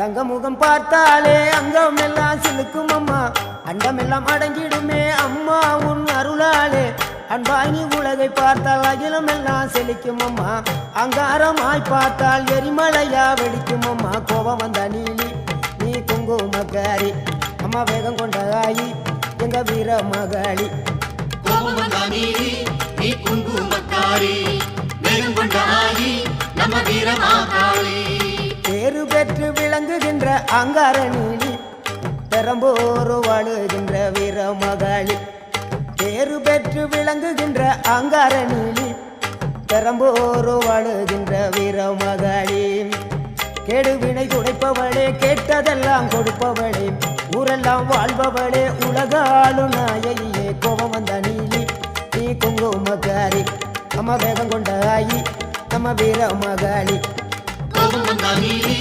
தங்க முகம் பார்த்தாலே அங்கம் எல்லாம் சிலுக்கும் அம்மா அண்டமெல்லாம் அடங்கிடுமே அம்மா உன் அருளாலே அன்பாங்கி உலகை பார்த்தால் அகிலம் எல்லாம் செழிக்கும் அம்மா அங்காரமாய் பார்த்தால் எரிமலையா வெடிக்கும் அம்மா கோபம் வந்த நீலி நீ குங்குமக்காரி அம்மா வேகம் கொண்ட ஆயி எங்க வீர மகாளி கோபம் வந்த நீலி நீ குங்குமக்காரி வேகம் கொண்ட ஆயி நம்ம வீர மகாளி பேரு பெற்று விளங்குகின்ற அங்கார நீலி பெரம்போரு வாழுகின்ற வீர மகாளி பேரு பெற்று விளங்குகின்ற அங்கார நீலி பெரம்போரு வாழுகின்ற வீர மகாளி கேடுவினை துடைப்பவளே கேட்டதெல்லாம் கொடுப்பவளே ஊரெல்லாம் வாழ்பவளே உலகாளு நாயகியே கோபம் வந்த நீலி நீ குங்குமக்காரி அம்மா வேகம் கொண்ட ஆயி நம்ம வீர மகாளி கோபம் வந்த நீலி